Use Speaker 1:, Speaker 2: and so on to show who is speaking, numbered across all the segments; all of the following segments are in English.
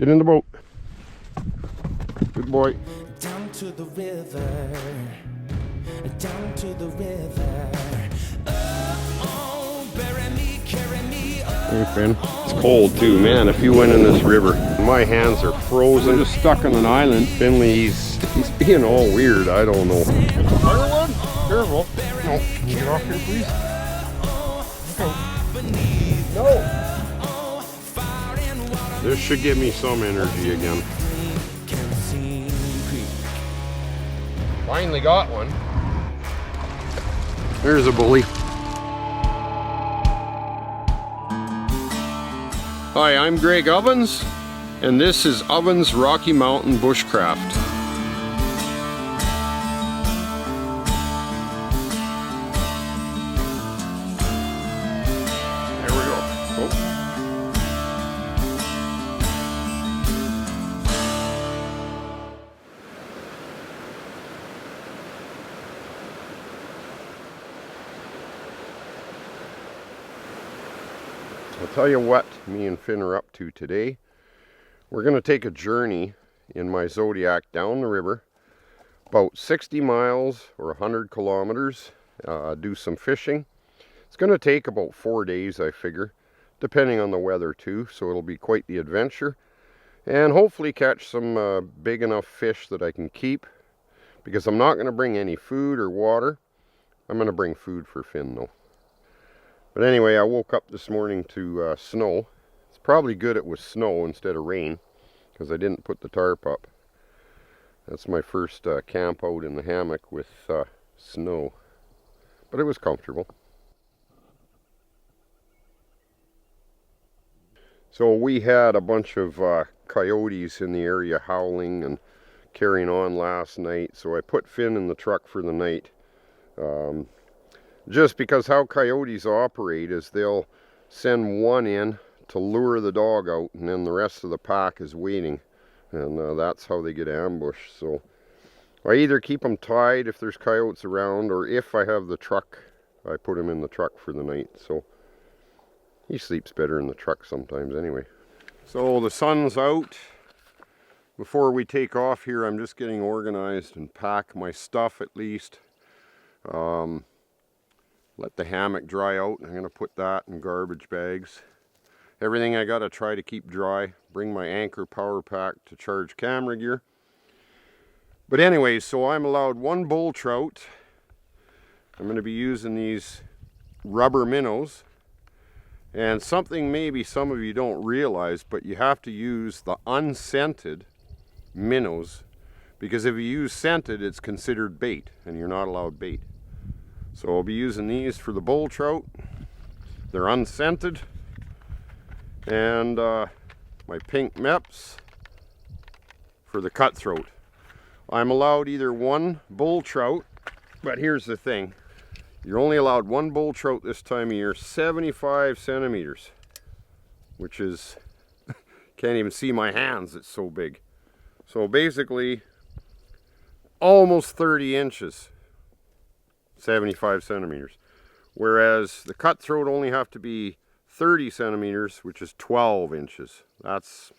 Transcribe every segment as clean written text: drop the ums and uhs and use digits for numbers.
Speaker 1: Get in the boat. Good boy.
Speaker 2: Down to the river, down to the river. Oh, bury me, carry me.
Speaker 1: Hey, Finn. It's cold too, man. If you went in this river, my hands are frozen. I'm just stuck on an island. Finley, he's being all weird. I don't know. Firewood? Careful. No. Can you get off here, please? No. This should give me some energy again. Finally got one. There's a bully. Hi, I'm Greg Ovens, and this is Ovens Rocky Mountain Bushcraft. There we go. Oh. I'll tell you what me and Finn are up to today. We're going to take a journey in my Zodiac down the river, about 60 miles or 100 kilometers, do some fishing. It's going to take about 4 days, I figure, depending on the weather too, so it'll be quite the adventure. And hopefully catch some big enough fish that I can keep, because I'm not going to bring any food or water. I'm going to bring food for Finn though. But anyway, I woke up this morning to snow. It's probably good it was snow instead of rain, because I didn't put the tarp up. That's my first camp out in the hammock with snow. But it was comfortable. So we had a bunch of coyotes in the area howling and carrying on last night. So I put Finn in the truck for the night. Just because how coyotes operate is they'll send one in to lure the dog out, and then the rest of the pack is waiting, and that's how they get ambushed. So I either keep them tied if there's coyotes around, or if I have the truck, I put him in the truck for the night. So he sleeps better in the truck sometimes anyway. So the sun's out. Before we take off here, I'm just getting organized and pack my stuff at least. Let the hammock dry out. I'm going to put that in garbage bags. Everything I got to try to keep dry. Bring my Anchor power pack to charge camera gear. But anyway, so I'm allowed one bull trout. I'm going to be using these rubber minnows. And something maybe some of you don't realize, but you have to use the unscented minnows, because if you use scented, it's considered bait, and you're not allowed bait. So I'll be using these for the bull trout. They're unscented. And my pink meps for the cutthroat. I'm allowed either one bull trout, but here's the thing. You're only allowed one bull trout this time of year, 75 centimeters, which is, can't even see my hands, it's so big. So basically, almost 30 inches. 75 centimeters, whereas the cutthroat only have to be 30 centimeters, which is 12 inches. That's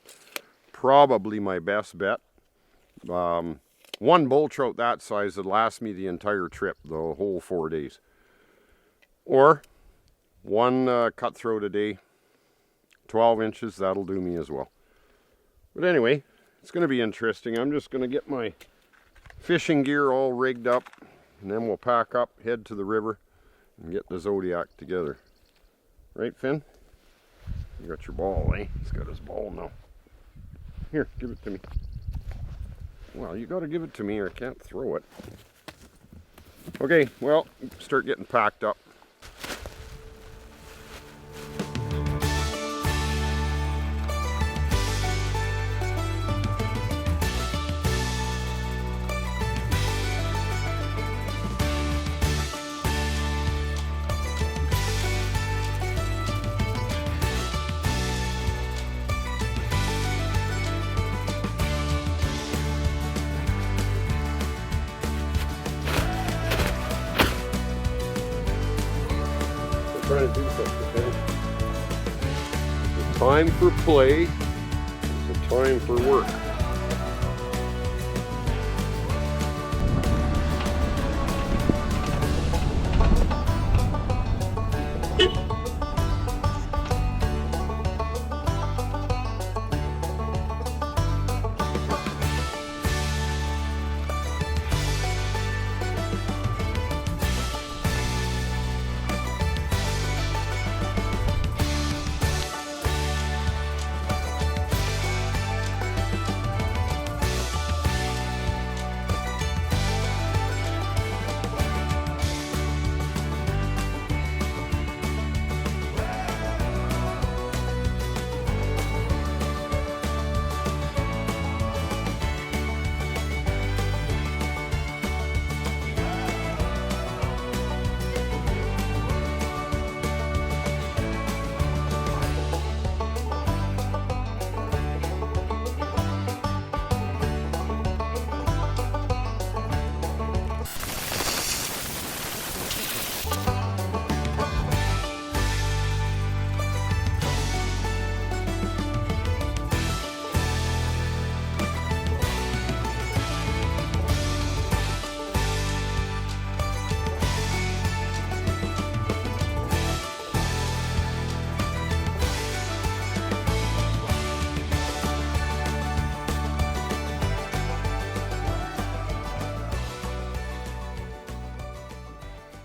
Speaker 1: probably my best bet. One bull trout that size would last me the entire trip, the whole 4 days. Or one cutthroat a day, 12 inches, that'll do me as well. But anyway, it's going to be interesting. I'm just going to get my fishing gear all rigged up, and then we'll pack up, head to the river, and get the Zodiac together. Right, Finn? You got your ball, eh? He's got his ball now. Here, give it to me. Well, you got to give it to me or I can't throw it. Okay, well, start getting packed up. Trying to do something. It's time for play. It's a time for work.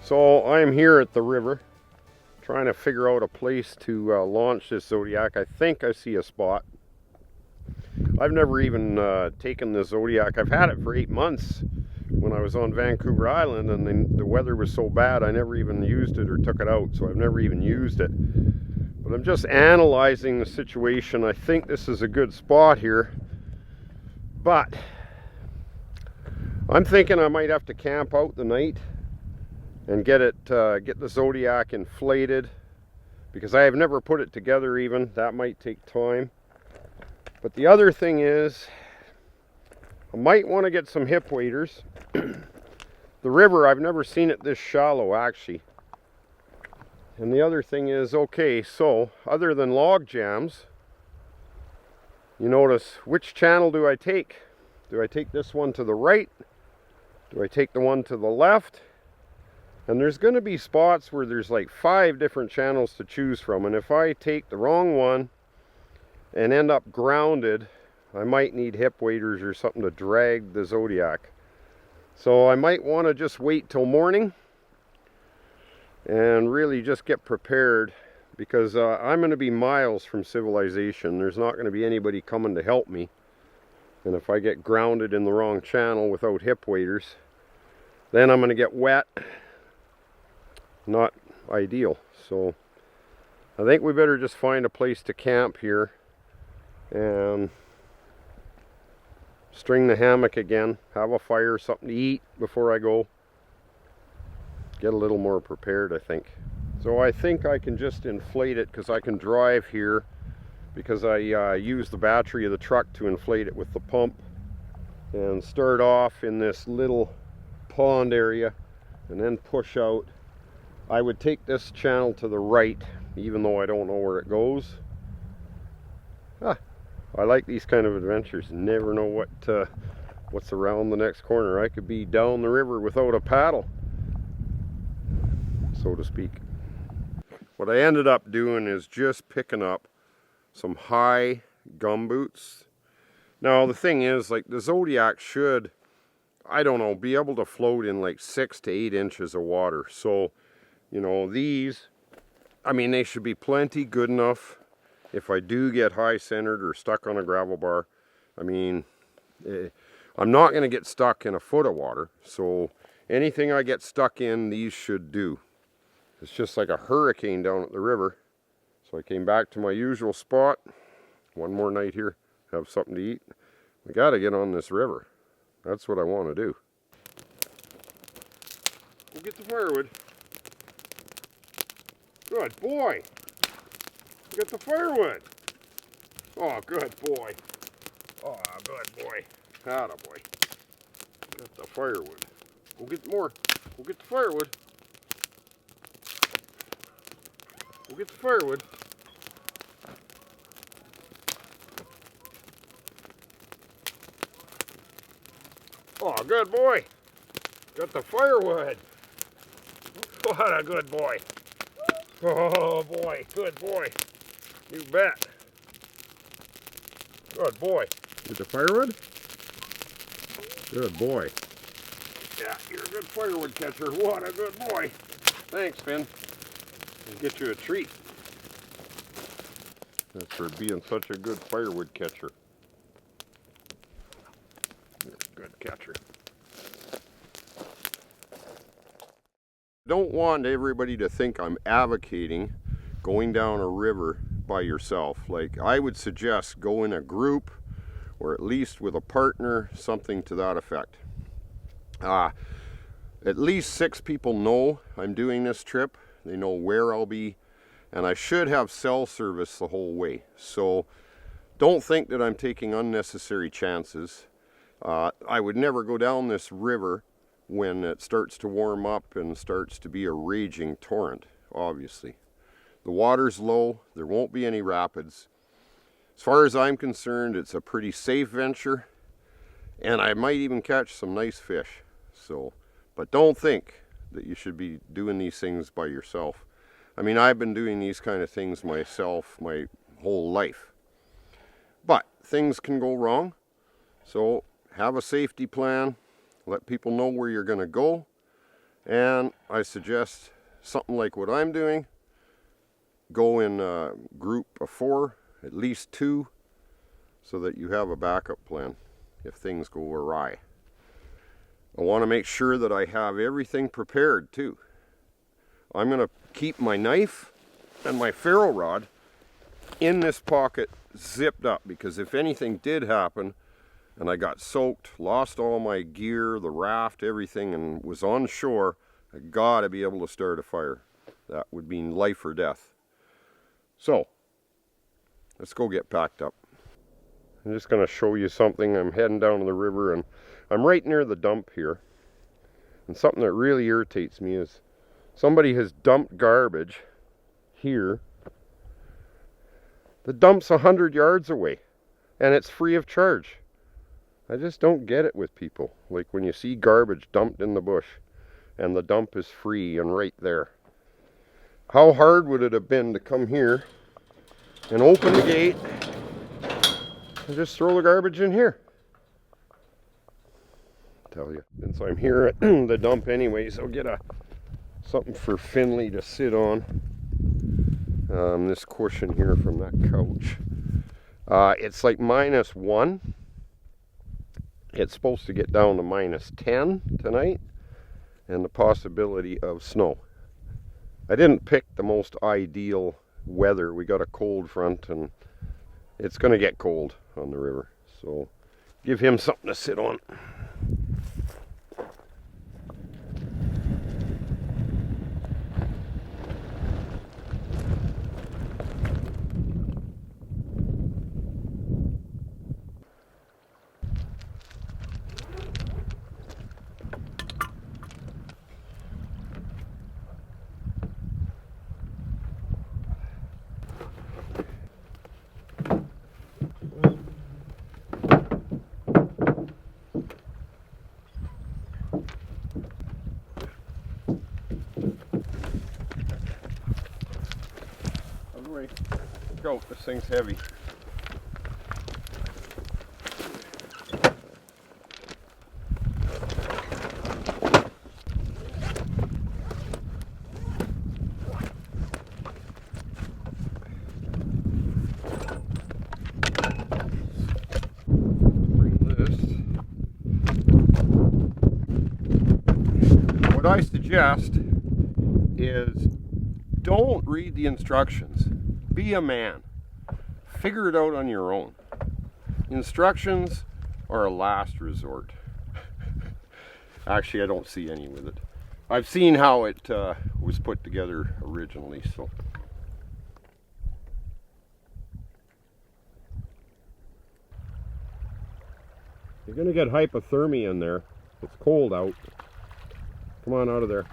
Speaker 1: So I'm here at the river trying to figure out a place to launch this Zodiac. I think I see a spot. I've never even taken the Zodiac. I've had it for 8 months when I was on Vancouver Island, and then the weather was so bad I never even used it or took it out, so I've never even used it. But I'm just analyzing the situation. I think this is a good spot here, but I'm thinking I might have to camp out the night and get the Zodiac inflated, because I have never put it together even. That might take time. But the other thing is, I might want to get some hip waders. The river, I've never seen it this shallow actually. And the other thing is, okay, so other than log jams, you notice, which channel do I take? Do I take this one to the right? Do I take the one to the left? And there's going to be spots where there's like 5 different channels to choose from, and if I take the wrong one and end up grounded, I might need hip waders or something to drag the Zodiac. So I might want to just wait till morning and really just get prepared, because I'm going to be miles from civilization. There's not going to be anybody coming to help me, and if I get grounded in the wrong channel without hip waders, then I'm going to get wet. Not ideal. So I think we better just find a place to camp here and string the hammock again, have a fire, something to eat before I go. Get a little more prepared, I think. So I think I can just inflate it, because I can drive here, because I use the battery of the truck to inflate it with the pump, and start off in this little pond area and then push out. I would take this channel to the right, even though I don't know where it goes. I like these kind of adventures. Never know what's around the next corner. I could be down the river without a paddle, so to speak. What I ended up doing is just picking up some high gum boots. Now the thing is, like, the Zodiac should, I don't know, be able to float in like 6 to 8 inches of water. So, you know, these, I mean, they should be plenty good enough if I do get high centered or stuck on a gravel bar. I mean, I'm not going to get stuck in a foot of water, so anything I get stuck in, these should do. It's just like a hurricane down at the river. So I came back to my usual spot. One more night here, have something to eat. We got to get on this river. That's what I want to do. We'll get the firewood. Good boy. Get the firewood. Oh, good boy. Oh, good boy. Atta boy. Get the firewood. Go get more. Go get the firewood. Go get the firewood. Oh, good boy. Got the firewood. What a good boy. Oh boy, good boy. You bet. Good boy. Get the firewood? Good boy. Yeah, you're a good firewood catcher. What a good boy. Thanks, Finn. I'll get you a treat. That's for being such a good firewood catcher. You're a good catcher. Don't want everybody to think I'm advocating going down a river by yourself. Like, I would suggest go in a group or at least with a partner, something to that effect. At least 6 people know I'm doing this trip. They know where I'll be, and I should have cell service the whole way. So don't think that I'm taking unnecessary chances. I would never go down this river when it starts to warm up and starts to be a raging torrent, obviously. The water's low, there won't be any rapids. As far as I'm concerned, it's a pretty safe venture, and I might even catch some nice fish. So, but don't think that you should be doing these things by yourself. I mean, I've been doing these kind of things myself my whole life. But things can go wrong, so have a safety plan. Let people know where you're going to go, and I suggest something like what I'm doing. Go in a group of 4, at least 2, so that you have a backup plan if things go awry. I want to make sure that I have everything prepared too. I'm going to keep my knife and my ferro rod in this pocket zipped up, because if anything did happen and I got soaked, lost all my gear, the raft, everything, and was on shore, I gotta be able to start a fire. That would mean life or death. So, let's go get packed up. I'm just gonna show you something. I'm heading down to the river, and I'm right near the dump here. And something that really irritates me is somebody has dumped garbage here. The dump's 100 yards away, and it's free of charge. I just don't get it with people. Like when you see garbage dumped in the bush and the dump is free and right there. How hard would it have been to come here and open the gate and just throw the garbage in here? I'll tell you. Since I'm here at the dump anyways, I'll get something for Finley to sit on. This cushion here from that couch. It's like -1. It's supposed to get down to -10 tonight, and the possibility of snow. I didn't pick the most ideal weather. We got a cold front, and it's going to get cold on the river. So give him something to sit on. Go, this thing's heavy. Bring this. What I suggest is don't read the instructions. Be a man. Figure it out on your own. Instructions are a last resort. Actually, I don't see any with it. I've seen how it was put together originally, so. You're gonna get hypothermia in there. It's cold out. Come on out of there.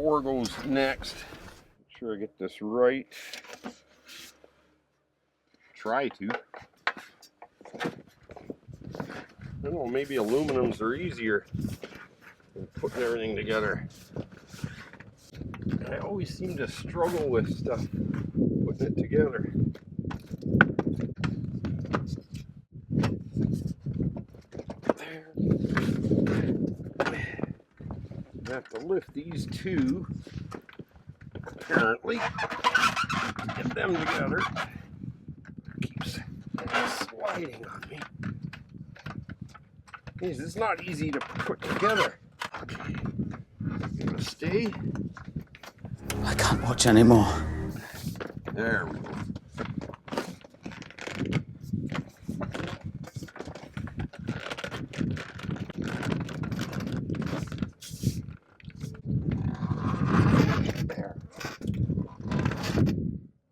Speaker 1: 4 goes next. Make sure I get this right. Try to. I don't know, maybe aluminums are easier than putting everything together. I always seem to struggle with stuff, putting it together. There. I have to lift these two, apparently, to get them together. It keeps sliding on me. It's not easy to put together. Okay, gonna stay.
Speaker 2: I can't watch anymore.
Speaker 1: There we go. There.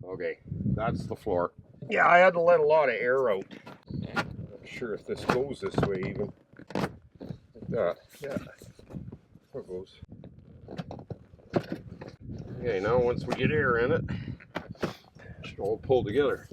Speaker 1: Okay, that's the floor. Yeah, I had to let a lot of air out. Not sure if this goes this way even. Like that. Yeah. There it goes. Okay, now once we get air in it, it should all pull together.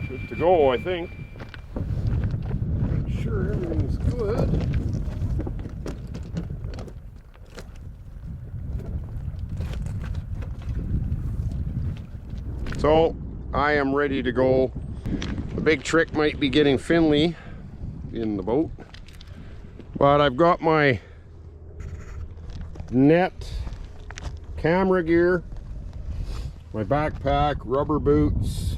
Speaker 1: Good to go, I think. Make sure everything's good. So I am ready to go. The big trick might be getting Finley in the boat, but I've got my net, camera gear, my backpack, rubber boots.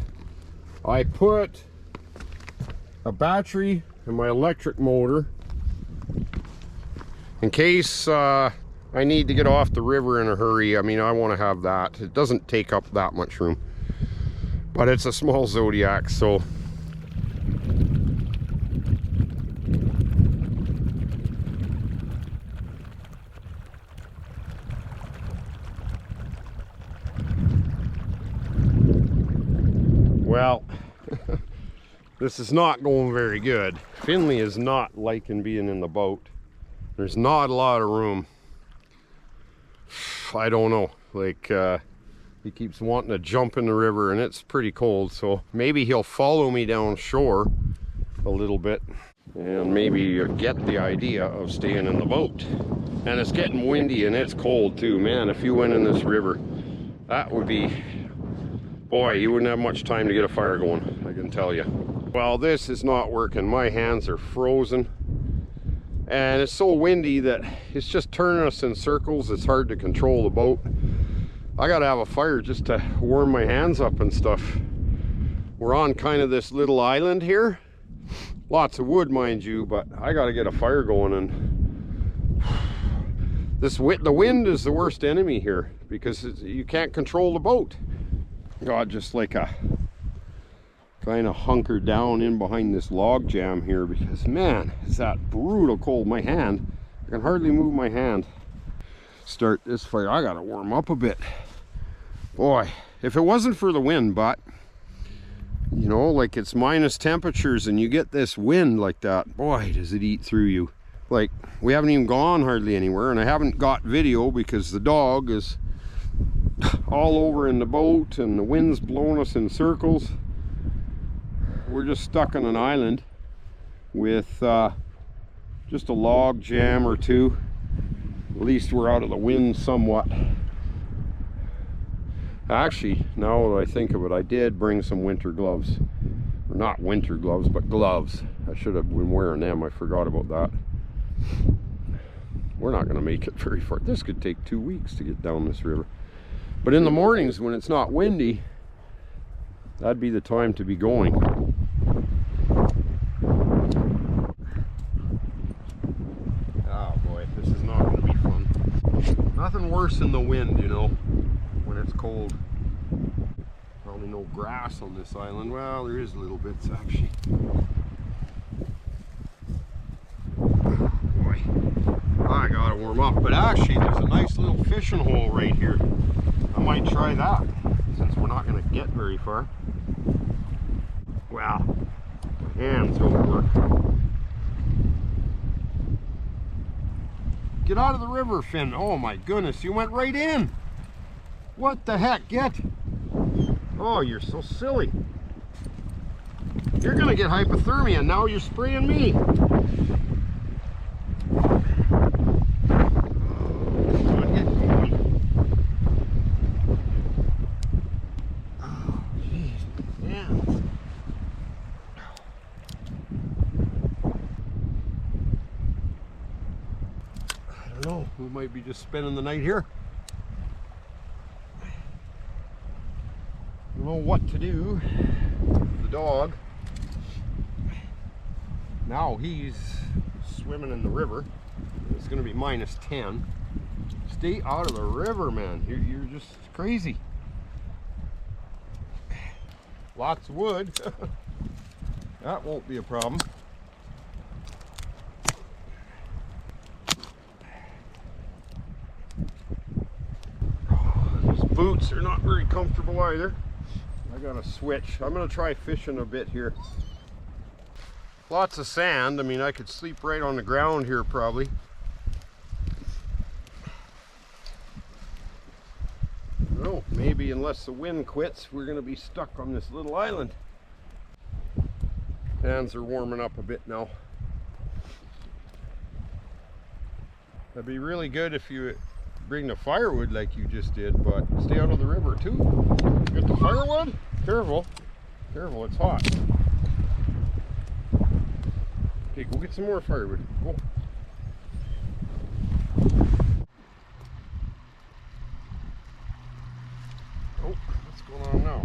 Speaker 1: I put a battery in my electric motor in case I need to get off the river in a hurry. I mean, I want to have that. It doesn't take up that much room, but it's a small Zodiac, so well, this is not going very good. Finley is not liking being in the boat. There's not a lot of room. I don't know, like he keeps wanting to jump in the river and it's pretty cold, so maybe he'll follow me down shore a little bit and maybe get the idea of staying in the boat. And it's getting windy and it's cold too. Man, if you went in this river, that would be, boy, you wouldn't have much time to get a fire going, I can tell you. Well, this is not working. My hands are frozen and it's so windy that it's just turning us in circles. It's hard to control the boat. I gotta have a fire just to warm my hands up and stuff. We're on kind of this little island here. Lots of wood, mind you, but I gotta get a fire going. And the wind is the worst enemy here because you can't control the boat. God, just like a kind of hunkered down in behind this log jam here because, man, it's that brutal cold. My hand, I can hardly move my hand. Start this fire. I gotta warm up a bit. Boy, if it wasn't for the wind, but you know, like it's minus temperatures and you get this wind like that, boy, does it eat through you. Like, we haven't even gone hardly anywhere, and I haven't got video because the dog is all over in the boat and the wind's blowing us in circles. We're just stuck on an island with just a log jam or two. At least we're out of the wind somewhat. Actually, now that I think of it, I did bring some winter gloves. Or not winter gloves, but gloves. I should have been wearing them. I forgot about that. We're not going to make it very far. This could take 2 weeks to get down this river. But in the mornings when it's not windy, that'd be the time to be going. Oh boy, this is not going to be fun. Nothing worse than the wind, you know, when it's cold. Probably no grass on this island. Well, there is little bits actually. I gotta warm up, but actually there's a nice little fishing hole right here. I might try that since we're not gonna get very far. Wow, my hands don't work. Get out of the river, Finn. Oh my goodness, you went right in. What the heck, get? Oh, you're so silly. You're gonna get hypothermia, now you're spraying me. We might be just spending the night here. I don't know what to do with the dog. Now he's swimming in the river. It's going to be -10. Stay out of the river, man. You're just crazy. Lots of wood. That won't be a problem. Boots are not very comfortable either. I gotta switch. I'm gonna try fishing a bit here. Lots of sand. I mean, I could sleep right on the ground here probably. No, maybe unless the wind quits, we're gonna be stuck on this little island. Hands are warming up a bit now. That'd be really good if you bring the firewood like you just did, but stay out of the river too. Get the firewood? Careful. Careful, it's hot. Okay, go get some more firewood. Go. Oh, what's going on now?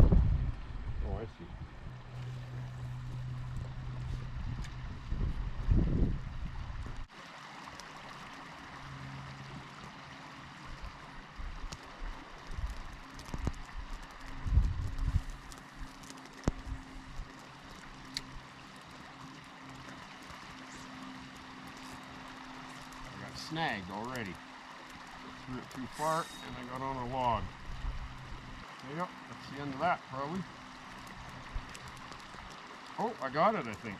Speaker 1: Oh, I see. Snagged already. I threw it too far and I got on a log. Yep, that's the end of that probably. Oh, I got it, I think.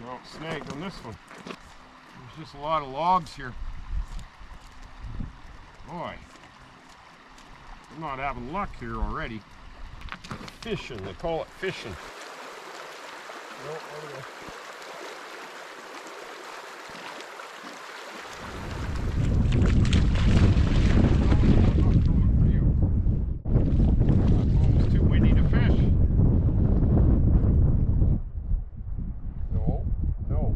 Speaker 1: No, it's snagged on this one. There's just a lot of logs here. Boy, I'm not having luck here already. Fishing, they call it fishing. Almost too windy to fish. No, no.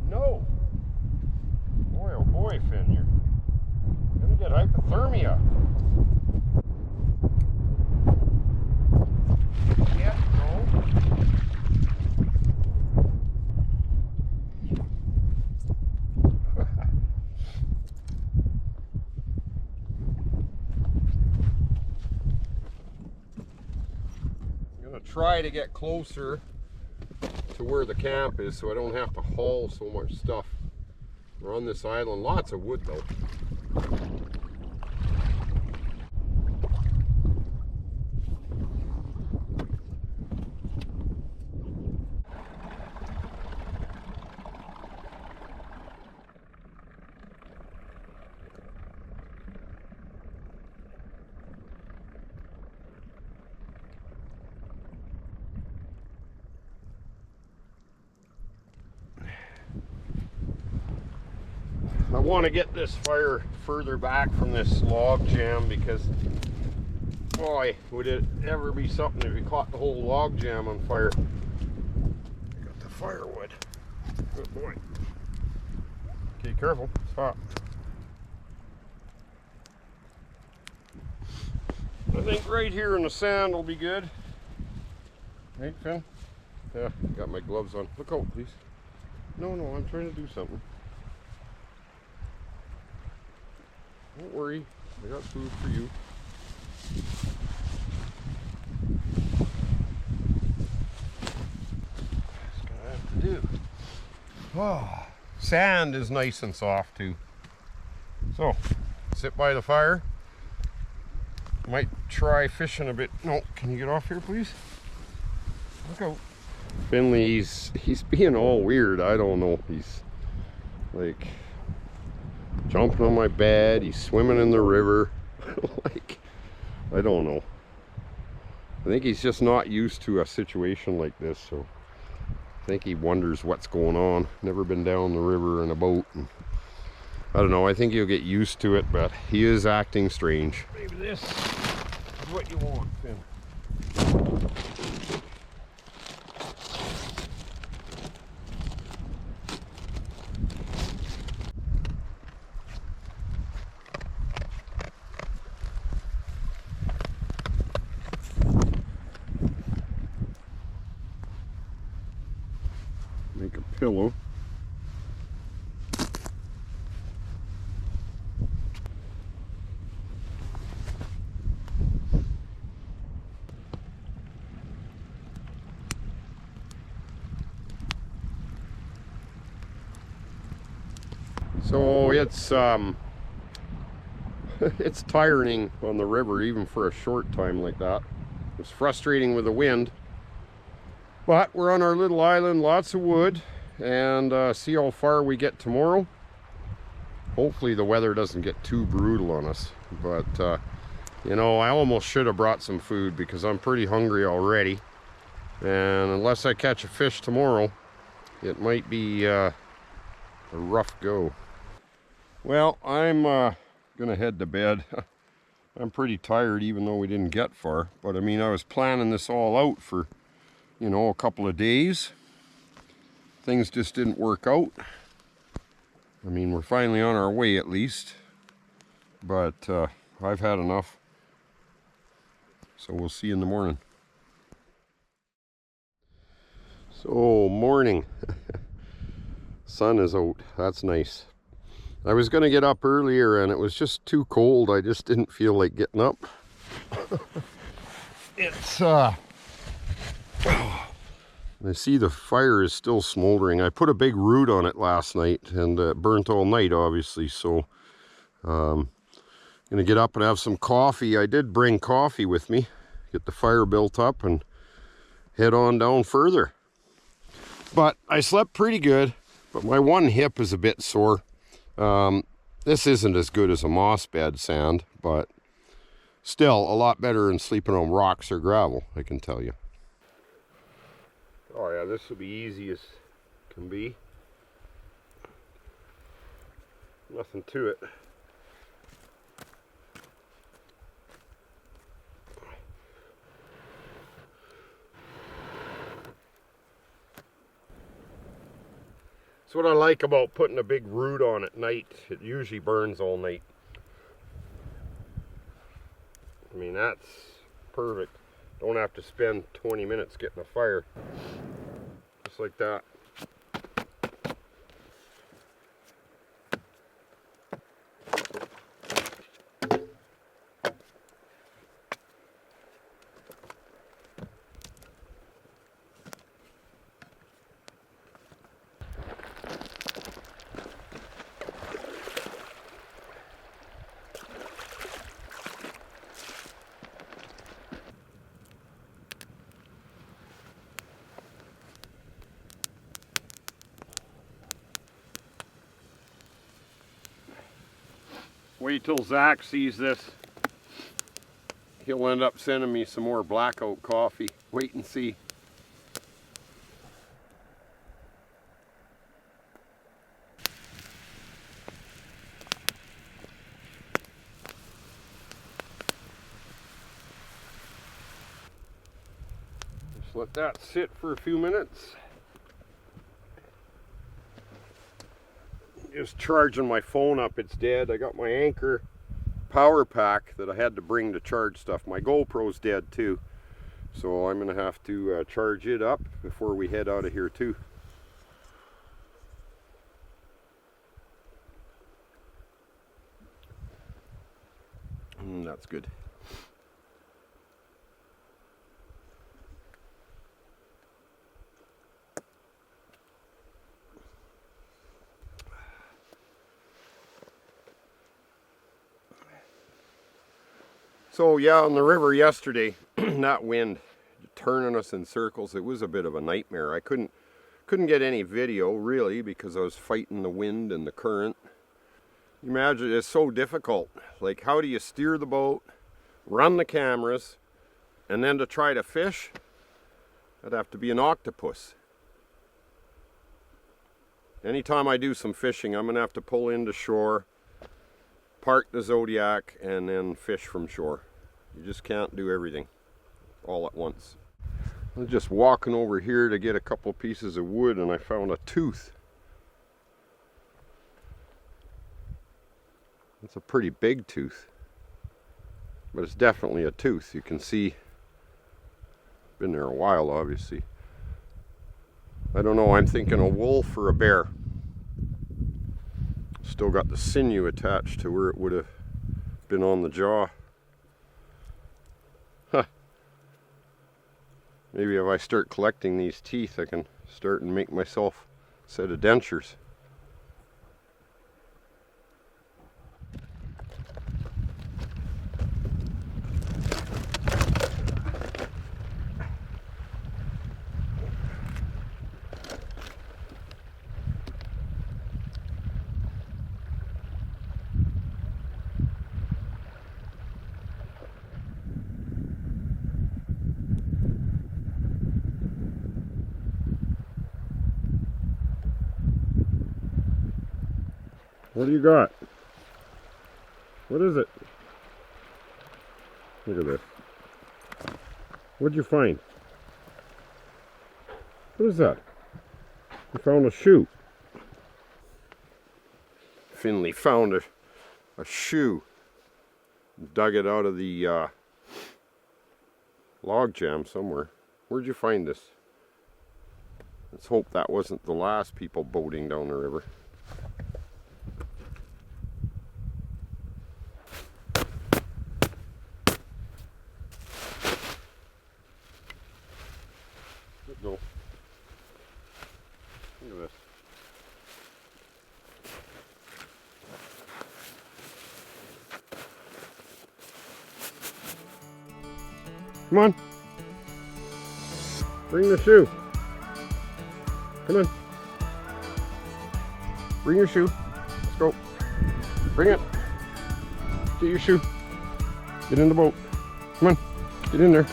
Speaker 1: No. Boy, oh boy, Finn, you're gonna get hypothermia. Try to get closer to where the camp is so I don't have to haul so much stuff. We're on this island, lots of wood though. I want to get this fire further back from this log jam because, boy, would it ever be something if you caught the whole log jam on fire. I got the firewood. Good boy. Okay, careful, it's hot. I think right here in the sand will be good. Right, Finn? Yeah, got my gloves on. Look out, please. No, no, I'm trying to do something. Don't worry, I got food for you. Gonna have to do. Oh, sand is nice and soft too. So, sit by the fire. Might try fishing a bit. No, can you get off here, please? Look out. Finley, he's being all weird. I don't know. He's like jumping on my bed. He's swimming in the river. Like, I don't know. I think he's just not used to a situation like this, so I think he wonders what's going on. Never been down the river in a boat. And I don't know, I think he'll get used to it, but he is acting strange. Maybe this is what you want, Finn. Make a pillow. So it's it's tiring on the river even for a short time like that. It's frustrating with the wind, but we're on our little island, lots of wood, and see how far we get tomorrow. Hopefully the weather doesn't get too brutal on us, but you know, I almost should have brought some food because I'm pretty hungry already, and unless I catch a fish tomorrow, it might be a rough go. Well, I'm gonna head to bed. I'm pretty tired even though we didn't get far, but I mean, I was planning this all out for, you know, a couple of days. Things just didn't work out. I mean, we're finally on our way at least, but I've had enough. So we'll see you in the morning. So, morning. Sun is out, that's nice. I was gonna get up earlier and it was just too cold. I just didn't feel like getting up. It's I see the fire is still smoldering. I put a big root on it last night and burnt all night, obviously. So gonna get up and have some coffee. I did bring coffee with me. Get the fire built up and head on down further. But I slept pretty good, but my one hip is a bit sore. This isn't as good as a moss bed sand, but still a lot better than sleeping on rocks or gravel, I can tell you. Oh yeah, this will be easy as can be. Nothing to it. That's what I like about putting a big root on at night. It usually burns all night. I mean, that's perfect. Don't have to spend 20 minutes getting a fire. Just like that. Wait till Zach sees this. He'll end up sending me some more blackout coffee. Wait and see. Just let that sit for a few minutes. Just charging my phone up, it's dead. I got my Anchor power pack that I had to bring to charge stuff. My GoPro's dead too, so I'm gonna have to charge it up before we head out of here too. That's good. So yeah, on the river yesterday, that wind turning us in circles, it was a bit of a nightmare. I couldn't get any video really because I was fighting the wind and the current. Imagine, it's so difficult. Like, how do you steer the boat, run the cameras, and then to try to fish? I'd have to be an octopus. Anytime I do some fishing, I'm gonna have to pull into shore, park the Zodiac, and then fish from shore. You just can't do everything all at once. I was just walking over here to get a couple pieces of wood and I found a tooth. It's a pretty big tooth, but it's definitely a tooth. You can see, been there a while obviously. I don't know, I'm thinking a wolf or a bear. Still got the sinew attached to where it would have been on the jaw. Huh. Maybe if I start collecting these teeth, I can start and make myself a set of dentures. What do you got? What is it? Look at this. What'd you find? What is that? You found a shoe. Finley found a shoe. Dug it out of the log jam somewhere. Where'd you find this? Let's hope that wasn't the last people boating down the river. No. Look at this. Come on. Bring the shoe. Come on. Bring your shoe. Let's go. Bring it. Get your shoe. Get in the boat. Come on. Get in there.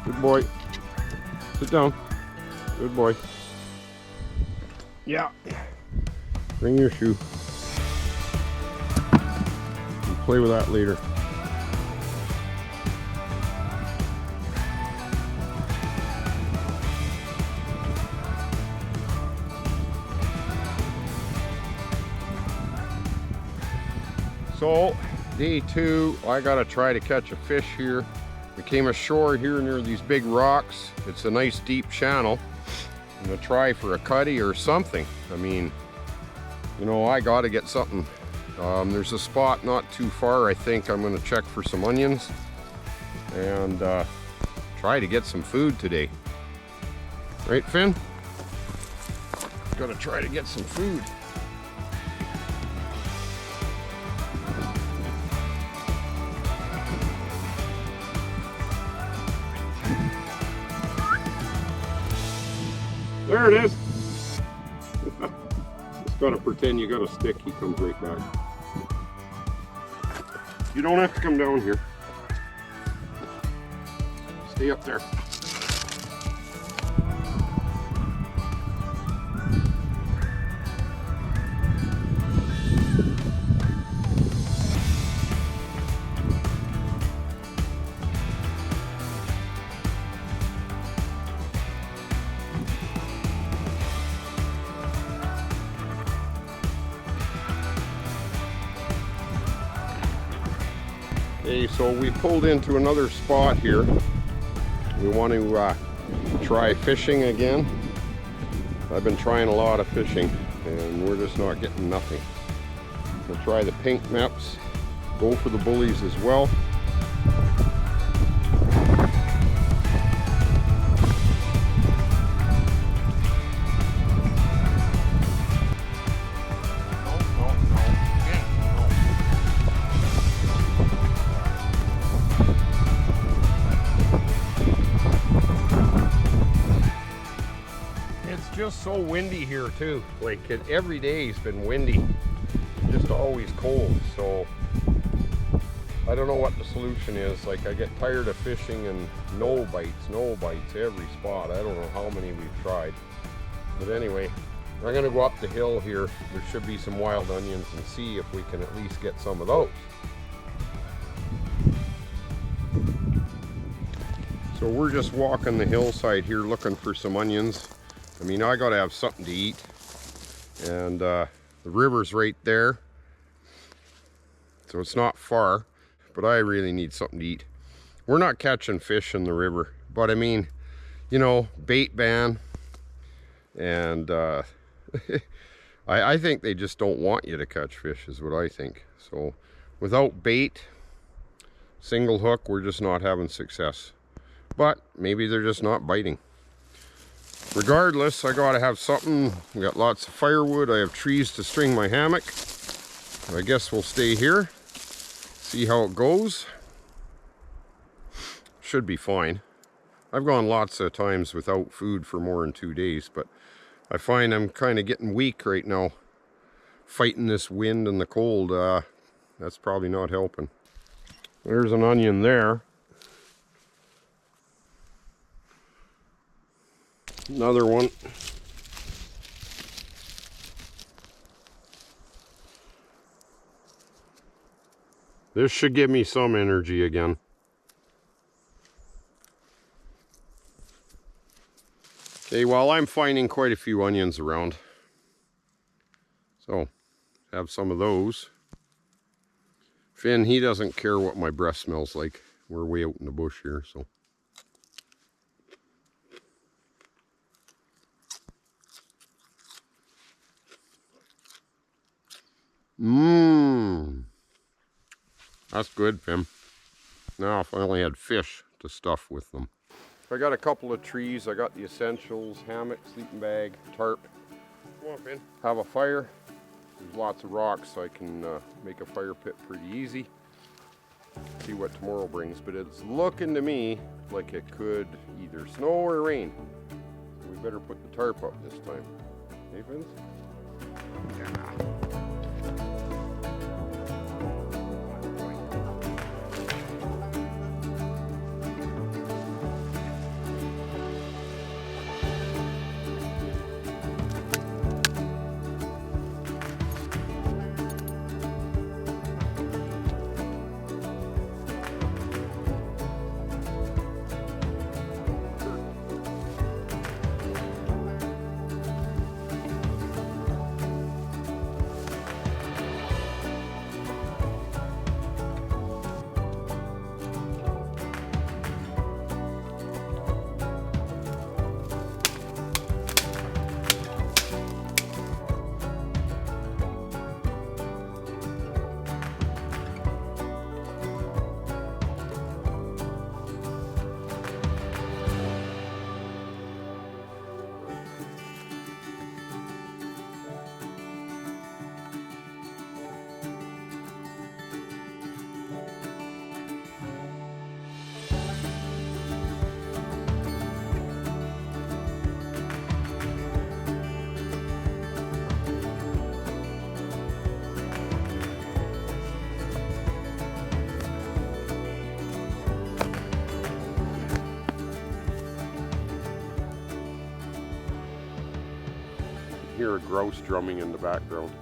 Speaker 1: Good boy. Sit down. Good boy. Yeah. Bring your shoe. We'll play with that later. So, day 2, I gotta try to catch a fish here. We came ashore here near these big rocks. It's a nice deep channel. I'm gonna try for a cutty or something. I mean, you know, I gotta get something. There's a spot not too far. I think I'm gonna check for some onions and try to get some food today. Right, Finn? Gotta try to get some food. There it is. Just gotta pretend you got a stick. He comes right back. You don't have to come down here. Stay up there. Okay, so we pulled into another spot here. We want to try fishing again. I've been trying a lot of fishing and we're just not getting nothing. We'll try the pink maps, go for the bullies as well. so windy here too. Like every day's been windy, just always cold. So I don't know what the solution is. Like, I get tired of fishing and no bites every spot. I don't know how many we've tried. But anyway, I'm gonna go up the hill here. There should be some wild onions and see if we can at least get some of those. So we're just walking the hillside here looking for some onions. I mean, I gotta have something to eat. And the river's right there. So it's not far. But I really need something to eat. We're not catching fish in the river, but I mean, you know, bait ban, and I think they just don't want you to catch fish is what I think. So without bait, single hook, we're just not having success. But maybe they're just not biting. Regardless, I gotta have something. We got lots of firewood. I have trees to string my hammock. I guess we'll stay here. See how it goes. Should be fine. I've gone lots of times without food for more than 2 days, but I find I'm kind of getting weak right now. Fighting this wind and the cold, that's probably not helping. There's an onion there. Another one. This should give me some energy again. Okay, well, I'm finding quite a few onions around. So, have some of those. Finn, he doesn't care what my breath smells like. We're way out in the bush here, so. Mmm. That's good, Finn. Now I finally had fish to stuff with them. I got a couple of trees. I got the essentials: hammock, sleeping bag, tarp. Come on, Finn. Have a fire. There's lots of rocks, so I can make a fire pit pretty easy. See what tomorrow brings, but it's looking to me like it could either snow or rain. So we better put the tarp up this time. Hey, Finn? Yeah. Hear a grouse drumming in the background.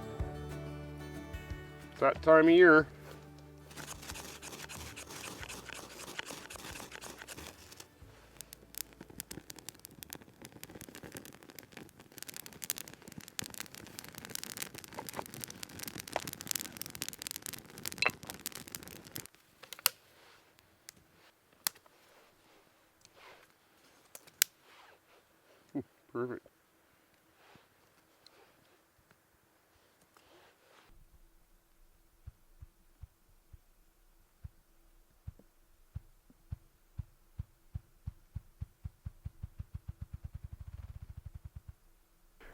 Speaker 1: It's that time of year. Perfect.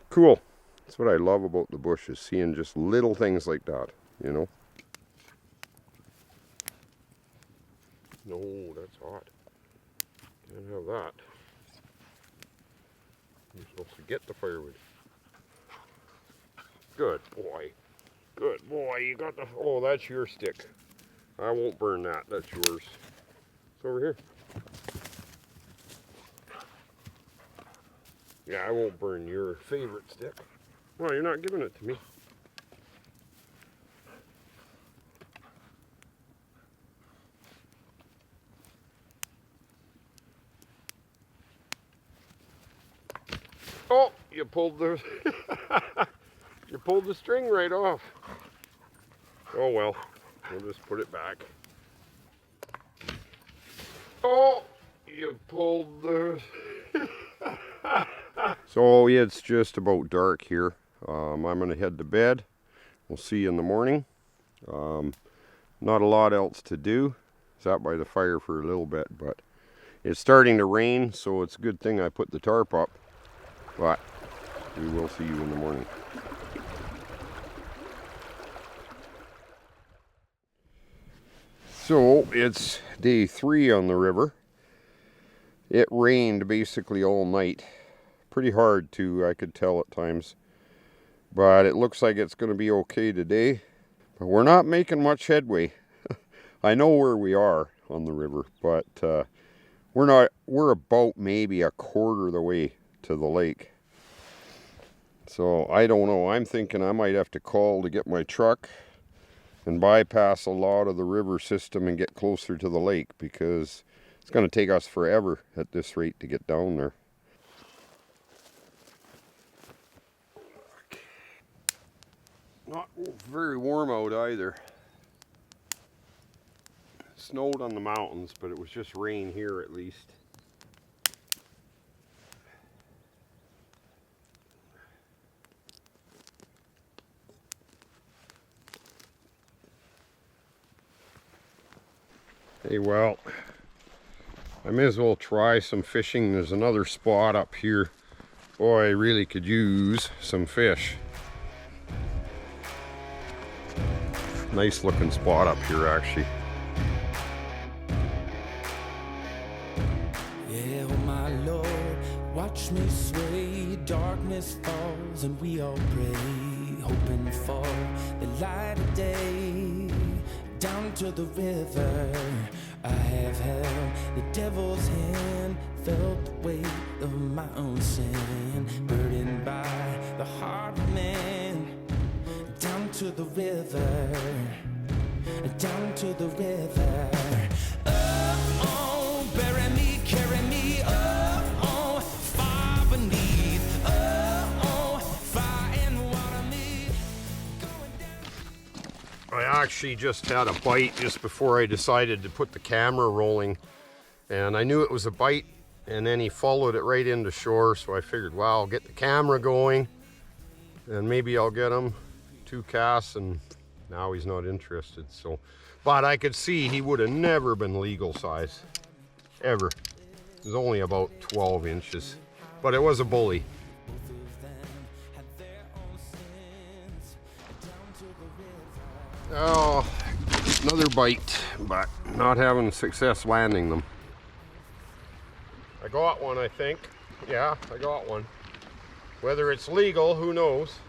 Speaker 1: Cool. That's what I love about the bush, is seeing just little things like that, you know. No, that's hot. Can't have that. You're supposed to get the firewood. Good boy. Good boy. You got the... Oh, that's your stick. I won't burn that. That's yours. It's over here. Yeah, I won't burn your favorite stick. Well, you're not giving it to me. Oh, you pulled the you pulled the string right off. Oh well, we'll just put it back. Oh, you pulled the So it's just about dark here. I'm gonna head to bed. We'll see you in the morning. Not a lot else to do. Sat by the fire for a little bit, but it's starting to rain, so it's a good thing I put the tarp up. But we will see you in the morning. So it's day 3 on the river. It rained basically all night. Pretty hard too, I could tell at times. But it looks like it's going to be okay today. But we're not making much headway. I know where we are on the river, but we're about maybe a quarter of the way to the lake. So I don't know. I'm thinking I might have to call to get my truck and bypass a lot of the river system and get closer to the lake, because it's going to take us forever at this rate to get down there. Not very warm out either. It snowed on the mountains, but it was just rain here at least. Hey, well, I may as well try some fishing. There's another spot up here. Boy, I really could use some fish. Nice looking spot up here, actually.
Speaker 2: Yeah, oh my Lord, watch me sway. Darkness falls and we all pray, hoping for the light of day. Down to the river, I have held the devil's hand, felt the weight of my own sin, burdened by the heart of man. Down to the river, down to the river. Oh, bury me, carry me, oh, far beneath, oh, fire and water me, going down.
Speaker 1: I actually just had a bite just before I decided to put the camera rolling, and I knew it was a bite, and then he followed it right into shore, so I figured, well, I'll get the camera going and maybe I'll get him 2 casts, and now he's not interested. So, but I could see he would have never been legal size, ever. It was only about 12 inches, but it was a bully. Oh, another bite, but not having success landing them. I got one, I think. Yeah, I got one. Whether it's legal, who knows?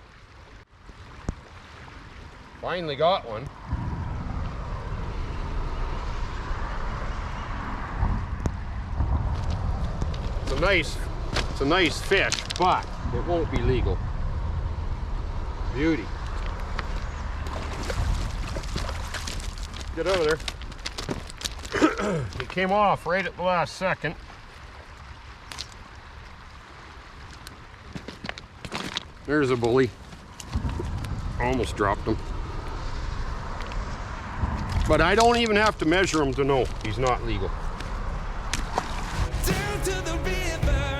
Speaker 1: Finally got one. It's a nice fish, but it won't be legal. Beauty. Get over there. He came off right at the last second. There's a bully. Almost dropped him. But I don't even have to measure him to know he's not legal.
Speaker 2: Down to the river,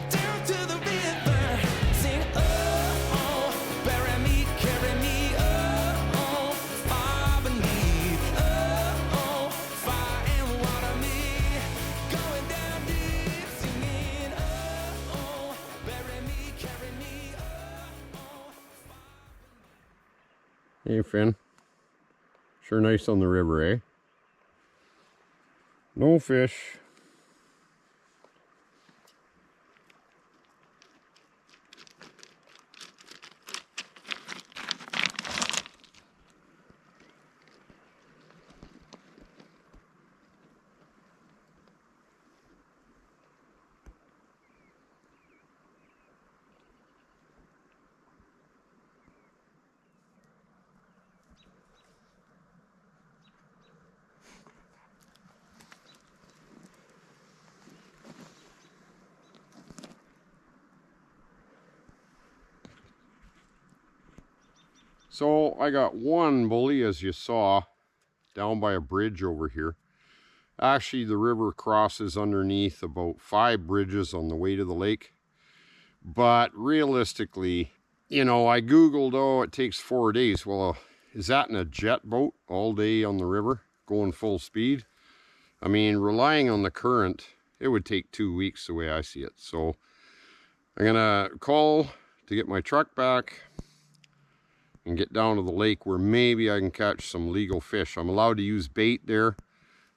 Speaker 2: down to the river, sing oh, bury me, carry me, oh, far beneath, oh, fire and water me, going down deep, singing oh, bury me, carry me,
Speaker 1: Hey, Finn. Sure nice on the river, eh? No fish. So I got one bully, as you saw, down by a bridge over here. Actually, the river crosses underneath about 5 bridges on the way to the lake. But realistically, you know, I Googled, oh, it takes 4 days. Well, is that in a jet boat all day on the river, going full speed? I mean, relying on the current, it would take 2 weeks the way I see it. So I'm gonna call to get my truck back and get down to the lake where maybe I can catch some legal fish. I'm allowed to use bait there.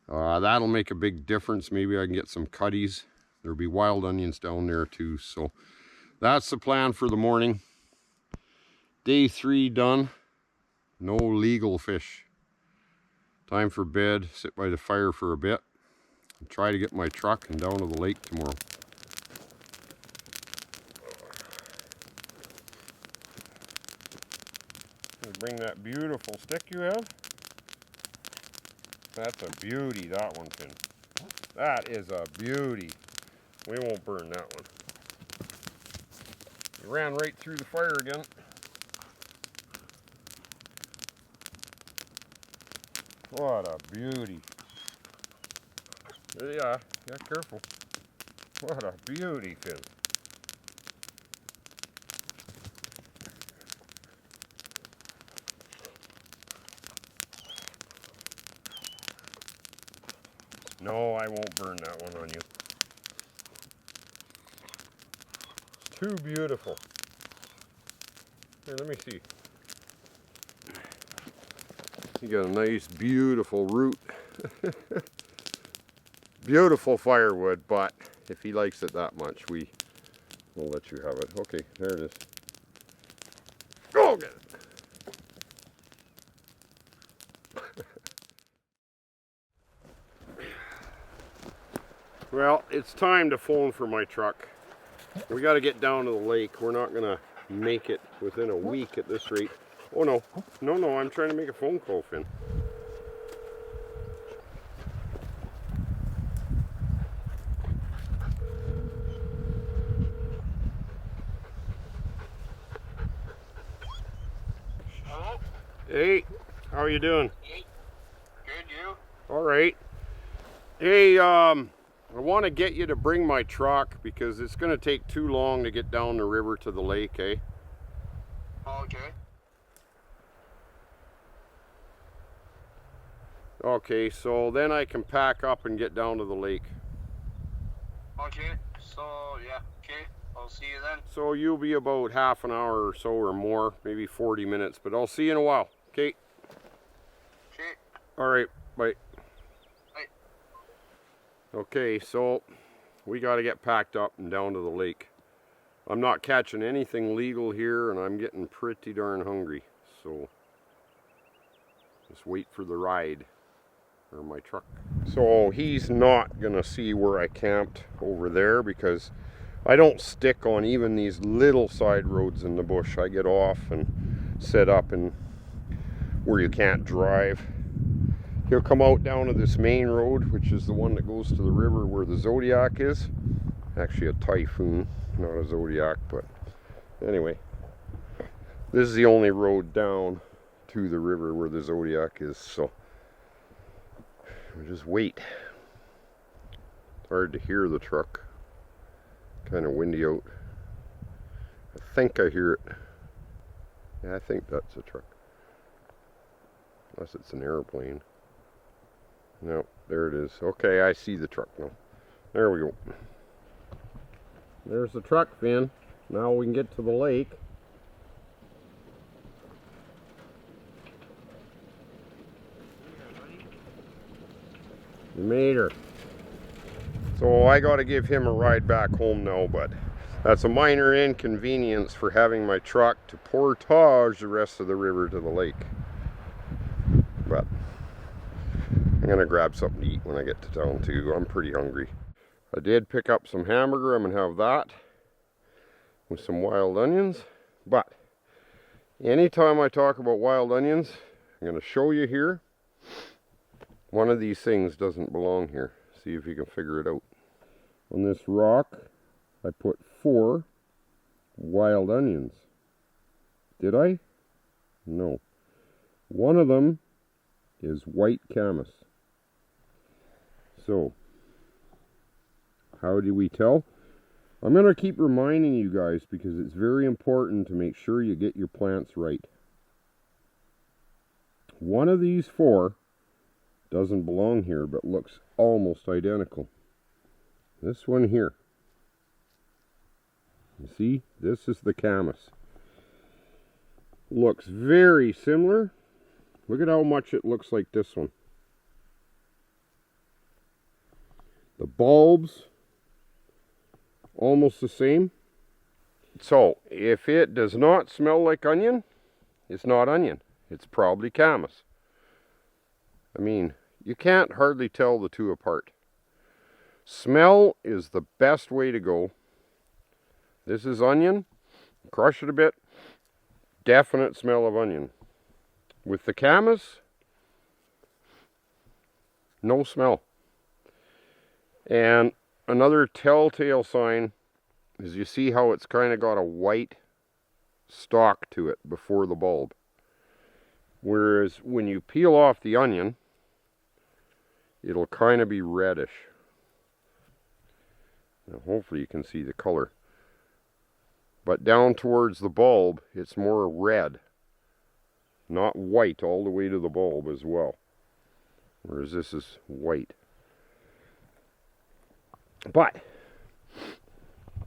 Speaker 1: That'll make a big difference. Maybe I can get some cutties. There'll be wild onions down there too. So that's the plan for the morning. Day 3 done. No legal fish. Time for bed, sit by the fire for a bit, and try to get my truck and down to the lake tomorrow. Bring that beautiful stick you have. That's a beauty, that one, Finn. That is a beauty. We won't burn that one. You ran right through the fire again. What a beauty. Yeah, careful. What a beauty, Finn. No, I won't burn that one on you. It's too beautiful. Here, let me see. You got a nice, beautiful root. Beautiful firewood, but if he likes it that much, we'll let you have it. Okay, there it is. Go get it. Well, it's time to phone for my truck. We got to get down to the lake. We're not going to make it within a week at this rate. Oh no, I'm trying to make a phone call, Finn.
Speaker 3: Hello?
Speaker 1: Hey, how are you doing?
Speaker 3: Good, you?
Speaker 1: All right. Hey, I want to get you to bring my truck because it's going to take too long to get down the river to the lake, eh?
Speaker 3: Okay.
Speaker 1: Okay, so then I can pack up and get down to the lake.
Speaker 3: Okay, so yeah, okay, I'll see you then.
Speaker 1: So you'll be about half an hour or so or more, maybe 40 minutes, but I'll see you in a while, okay?
Speaker 3: Okay.
Speaker 1: All right, bye.
Speaker 3: Bye.
Speaker 1: Okay, so we got to get packed up and down to the lake. I'm not catching anything legal here and I'm getting pretty darn hungry, so just wait for the ride or my truck. So he's not gonna see where I camped over there because I don't stick on even these little side roads in the bush. I get off and set up in where you can't drive. He'll come out down to this main road, which is the one that goes to the river where the Zodiac is. Actually a Typhoon, not a Zodiac, but anyway. This is the only road down to the river where the Zodiac is, so we'll just wait. It's hard to hear the truck. Kind of windy out. I think I hear it. Yeah, I think that's a truck. Unless it's an airplane. No, there it is. Okay, I see the truck now. There we go. There's the truck, Finn. Now we can get to the lake. You made her. So I got to give him a ride back home now, but that's a minor inconvenience for having my truck to portage the rest of the river to the lake. But I'm gonna grab something to eat when I get to town too. I'm pretty hungry. I did pick up some hamburger. I'm gonna have that with some wild onions. But anytime I talk about wild onions, I'm gonna show you here. One of these things doesn't belong here. See if you can figure it out. On this rock, I put 4 wild onions. Did I? No. One of them is white camas. So, how do we tell? I'm going to keep reminding you guys because it's very important to make sure you get your plants right. One of these four doesn't belong here but looks almost identical. This one here. You see, this is the camas. Looks very similar. Look at how much it looks like this one. The bulbs, almost the same. So, if it does not smell like onion, it's not onion. It's probably camas. I mean, you can't hardly tell the two apart. Smell is the best way to go. This is onion. Crush it a bit. Definite smell of onion. With the camas, no smell. And another telltale sign is you see how it's kind of got a white stalk to it before the bulb. Whereas when you peel off the onion, it'll kind of be reddish. Now hopefully you can see the color. But down towards the bulb, it's more red. Not white all the way to the bulb as well. Whereas this is white. But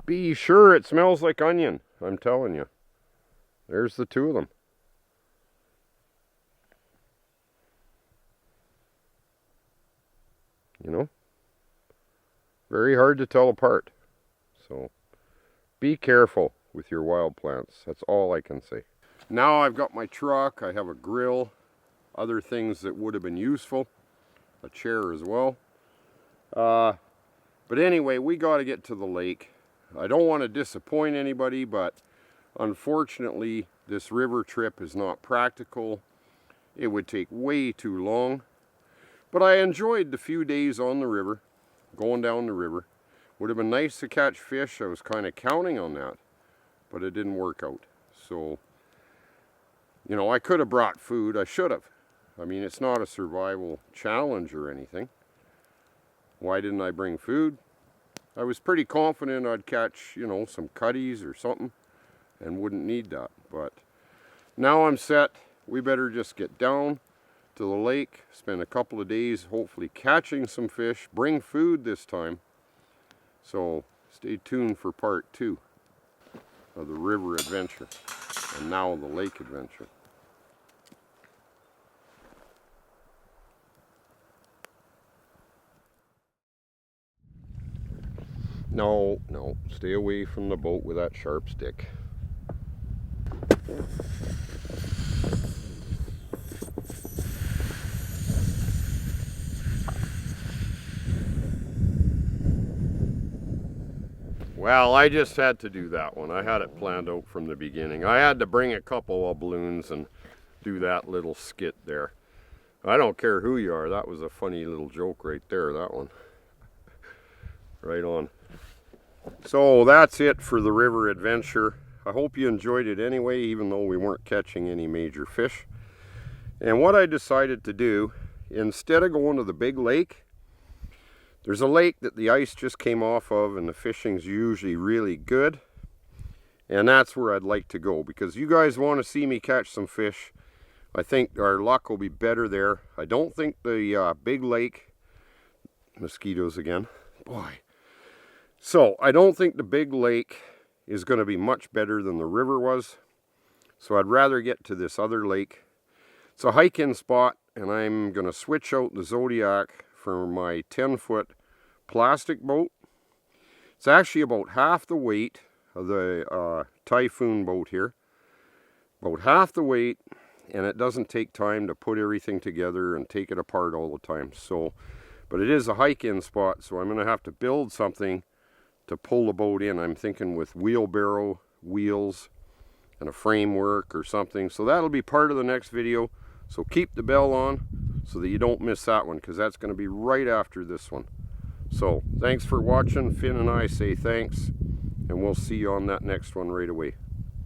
Speaker 1: be sure it smells like onion, I'm telling you. There's the two of them. You know? Very hard to tell apart. So be careful with your wild plants. That's all I can say. Now I've got my truck, I have a grill, other things that would have been useful, a chair as well. But anyway, we got to get to the lake. I don't want to disappoint anybody, but unfortunately this river trip is not practical. It would take way too long. But I enjoyed the few days on the river, going down the river. Would have been nice to catch fish. I was kind of counting on that, but it didn't work out. So, you know, I could have brought food. I should have. I mean, it's not a survival challenge or anything. Why didn't I bring food? I was pretty confident I'd catch, you know, some cutties or something and wouldn't need that. But now I'm set. We better just get down to the lake, spend a couple of days hopefully catching some fish, bring food this time. So stay tuned for part 2 of the river adventure and now the lake adventure. No, stay away from the boat with that sharp stick. Well, I just had to do that one. I had it planned out from the beginning. I had to bring a couple of balloons and do that little skit there. I don't care who you are. That was a funny little joke right there, that one. Right on. So that's it for the river adventure. I hope you enjoyed it anyway, even though we weren't catching any major fish. And what I decided to do, instead of going to the big lake, there's a lake that the ice just came off of and the fishing's usually really good. And that's where I'd like to go because you guys want to see me catch some fish. I think our luck will be better there. I don't think the big lake, mosquitoes again, boy. So I don't think the big lake is going to be much better than the river was. So I'd rather get to this other lake. It's a hike-in spot and I'm going to switch out the Zodiac for my 10-foot plastic boat. It's actually about half the weight of the Typhoon boat here. About half the weight, and it doesn't take time to put everything together and take it apart all the time. So, but it is a hike-in spot, so I'm going to have to build something to pull the boat in. I'm thinking with wheelbarrow wheels and a framework or something. So that'll be part of the next video. So keep the bell on so that you don't miss that one, because that's going to be right after this one. So thanks for watching. Finn and I say thanks, and we'll see you on that next one right away.